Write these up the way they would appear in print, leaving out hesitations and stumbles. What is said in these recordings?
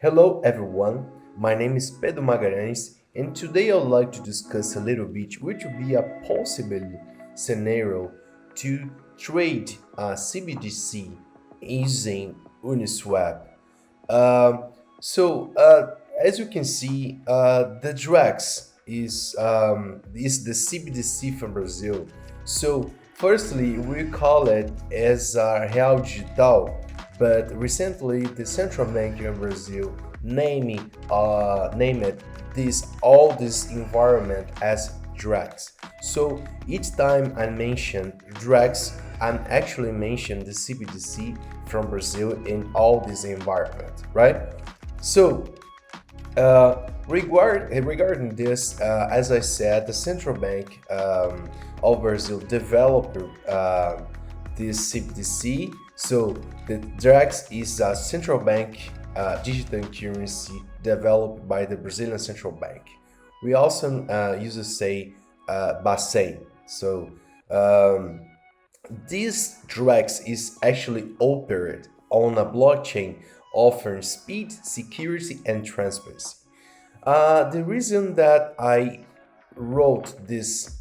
Hello everyone, my name is Pedro Magalhães and today I would like to discuss a little bit which would be a possible scenario to trade a CBDC using Uniswap. Um, as you can see, the Drex is the CBDC from Brazil. So firstly, we call it as a real digital, but recently the central bank in Brazil named this environment as Drex. So each time I mention Drex, I'm actually mention the CBDC from Brazil in all this environment, right? So regarding this, as I said, the central bank of Brazil developed this CBDC. So the Drex is a central bank digital currency developed by the Brazilian central bank. We also use to say BACEN. So this Drex is actually operated on a blockchain offering speed, security, and transparency. The reason that I wrote this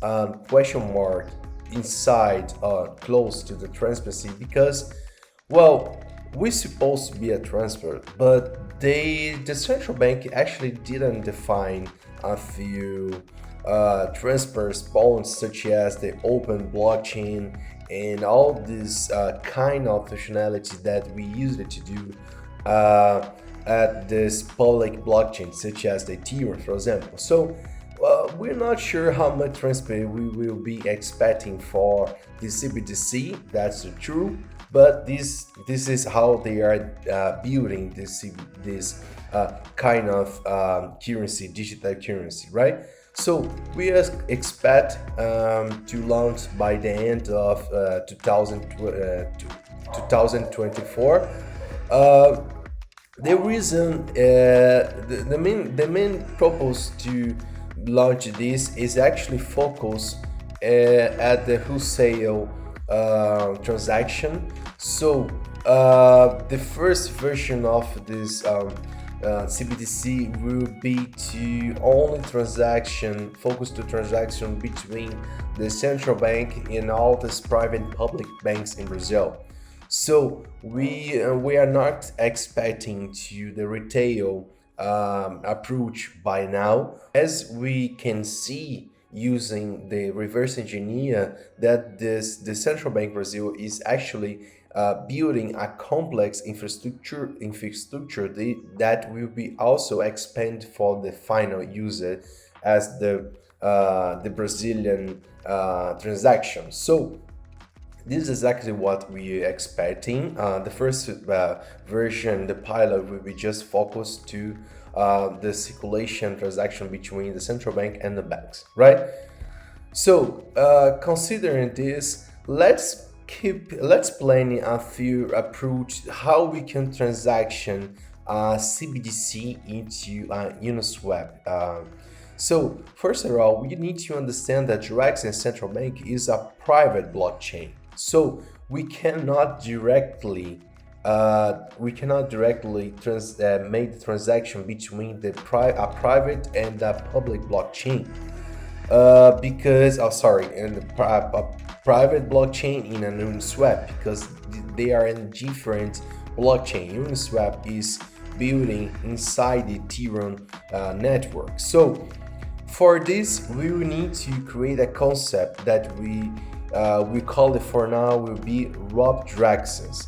question mark inside close to the transparency because, well, we're supposed to be a transfer, but the central bank actually didn't define a few transfer bonds such as the open blockchain and all this kind of functionality that we use it to do at this public blockchain, such as the Ethereum, for example. So we're not sure how much transfer we will be expecting for the CBDC. That's true, but this is how they are building this kind of currency, digital currency, right? So we expect to launch by the end of 2024. The reason, the main purpose to launch this is actually focus at the wholesale transaction. So the first version of this CBDC will be to only transaction, focus to transaction between the central bank and all these private and public banks in Brazil. So we are not expecting to the retail approach by now, as we can see using the reverse engineer that the central bank Brazil is actually building a complex infrastructure that will be also expand for the final user as the Brazilian transaction. So this is exactly what we're expecting. The first version, the pilot, will be just focused to the circulation transaction between the central bank and the banks, right? So considering this, let's plan a few approach how we can transaction CBDC into Uniswap. So first of all, we need to understand that Drex and central bank is a private blockchain. So we cannot directly make the transaction between a private and a public blockchain because and a private blockchain in an Uniswap, because they are in different blockchain. Uniswap is building inside the Ethereum network. So for this, we will need to create a concept that we call it for now will be WDREX.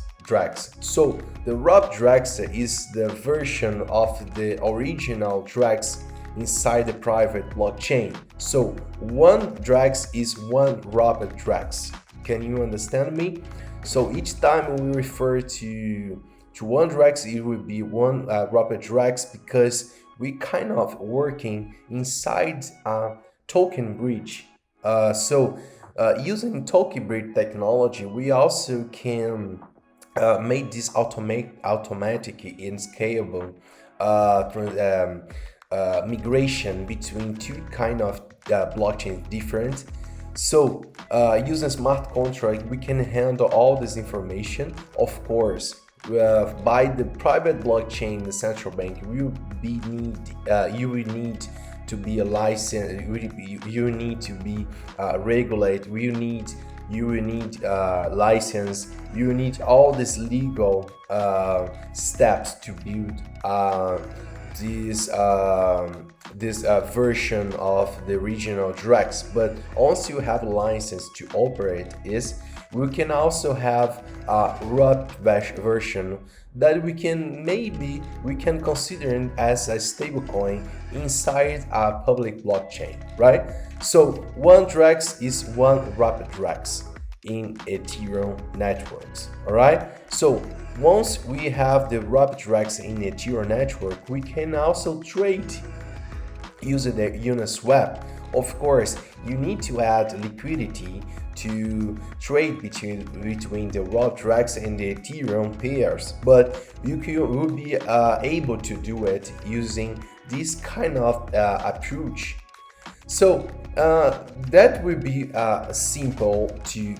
So the WDREX is the version of the original Drex inside the private blockchain. So one Drex is one WDREX. Can you understand me? So each time we refer to one Drex, it will be one WDREX, because we kind of working inside a token bridge. Using token bridge technology, we also can make this automatic and scalable migration between two kind of blockchains different. So using smart contract, we can handle all this information. Of course, by the private blockchain, the central bank will be you will need to be a license. You need to be regulated. You will need license. You need all these legal steps to build this version of the regional Drex. But once you have a license to operate, we can also have a wrapped version that we can consider as a stablecoin inside a public blockchain, right? So one Drex is one wrapped Drex in Ethereum networks. All right. So once we have the wrapped Drex in Ethereum network, we can also trade using the Uniswap. Of course, you need to add liquidity to trade between the wrapped Drex and the Ethereum pairs, but you will be able to do it using this kind of approach. So that will be a simple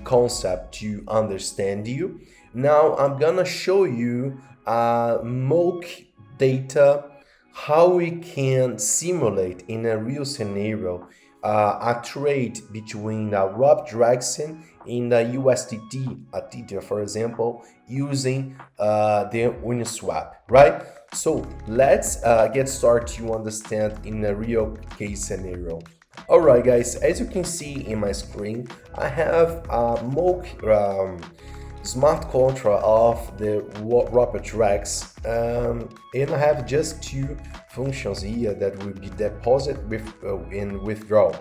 concept to understand you. Now I'm gonna show you mock data, how we can simulate in a real scenario a trade between a wrapped Drex and the USDT, a Tether, for example, using the Uniswap, right? So let's get started to understand in a real case scenario. Alright guys, as you can see in my screen, I have a mock smart contract of the wrapped Drex, and I have just two functions here that will be deposit and withdraw.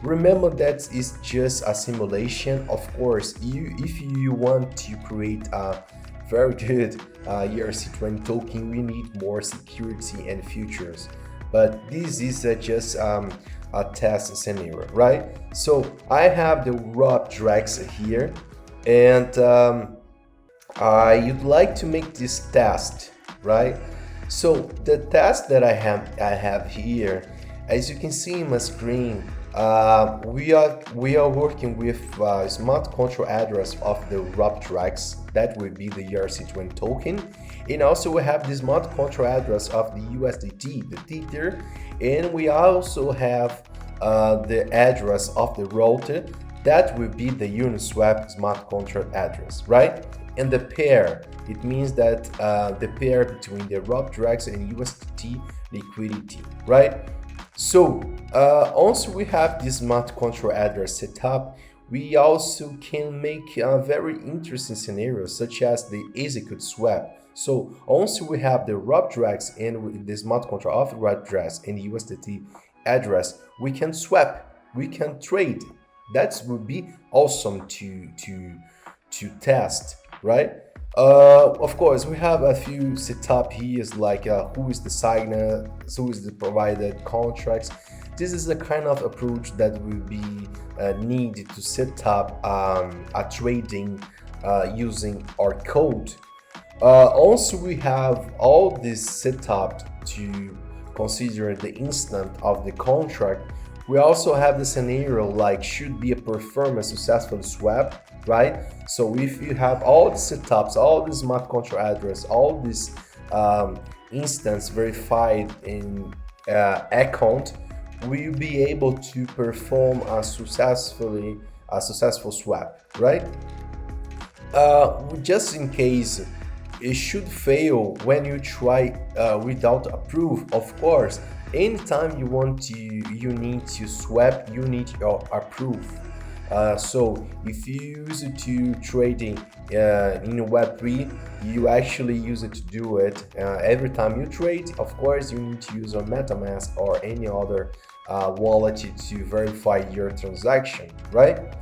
Remember that is just a simulation. Of course, if you want to create a very good ERC20 token, we need more security and features, but this is just a test scenario, right? So I have the wrapped Drex here, and I'd like to make this test, right? So the test that I have here, as you can see in my screen, we are working with smart contract address of the wrapped Drex. That will be the ERC20 token, and also we have the smart contract address of the USDT, the Tether, and we also have the address of the router. That will be the Uniswap smart contract address, right? And the pair, it means that the pair between the wrapped Drex and USDT liquidity, right? So once we have this smart contract address set up, we also can make a very interesting scenario, such as the execute swap. So once we have the wrapped Drex and the smart contract of the wrapped Drex and the USDT address, we can swap, we can trade. That would be awesome to test, right? Of course, we have a few setup here, like who is the signer, who is the provided contracts. This is the kind of approach that will be needed to set up a trading using our code. Also, we have all this setup to consider the instant of the contract. We also have the scenario like should be a performance successful swap, right? So if you have all the setups, all the smart contract address, all this instance verified in account, we'll be able to perform a successful swap, right? Just in case it should fail when you try without a proof, of course. Anytime you need to swap, you need your approve. So if you use it to trading in Web3, you actually use it to do it. Every time you trade, of course, you need to use a MetaMask or any other wallet to verify your transaction, right?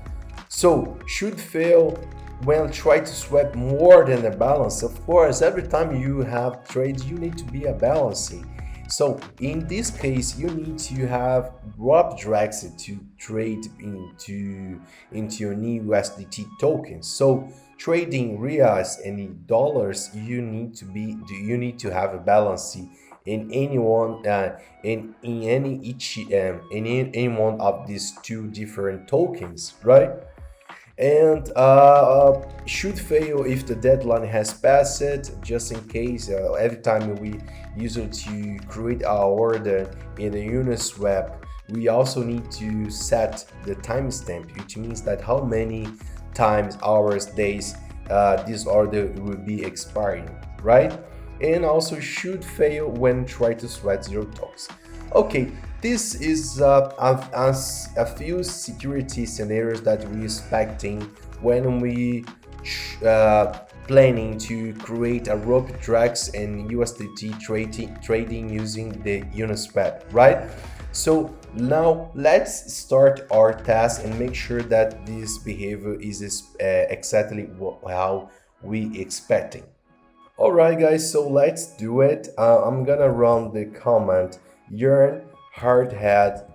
So should fail when try to swap more than a balance. Of course, every time you have trades, you need to be a balancing. So in this case, you need to have wrapped Drex to trade into your new USDT tokens. So trading reals and dollars, you need to have a balance in any one of these two different tokens, right? and should fail if the deadline has passed, just in case. Every time we use it to create our order in the Uniswap, we also need to set the timestamp, which means that how many times, hours, days this order will be expiring, right? And also should fail when try to sweat zero talks. Okay, this is a few security scenarios that we're expecting when we planning to create a rope Drex and USDT trading using the Uniswap, right? So now let's start our test and make sure that this behavior is exactly how we expecting. All right, guys, so let's do it. I'm gonna run the command yarn hardhat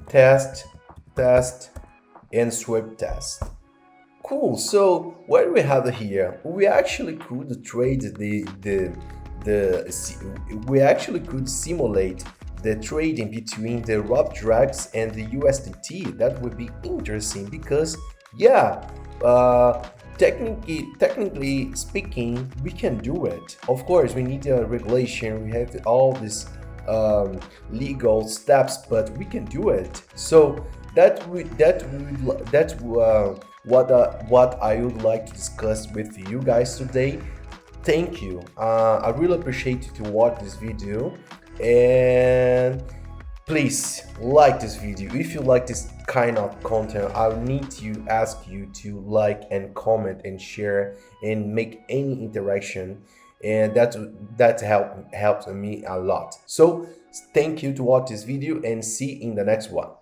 test and sweep test. Cool. So what do we have here? We actually could trade we actually could simulate the trading between the WDREX and the USDT. That would be interesting because, yeah, technically speaking, we can do it. Of course, we need a regulation. We have all these legal steps, but we can do it. So that's what I would like to discuss with you guys today. Thank you. I really appreciate you to watch this video, and please like this video. If you like this kind of content, I need to ask you to like and comment and share and make any interaction, and that helps me a lot. So thank you to watch this video and see you in the next one.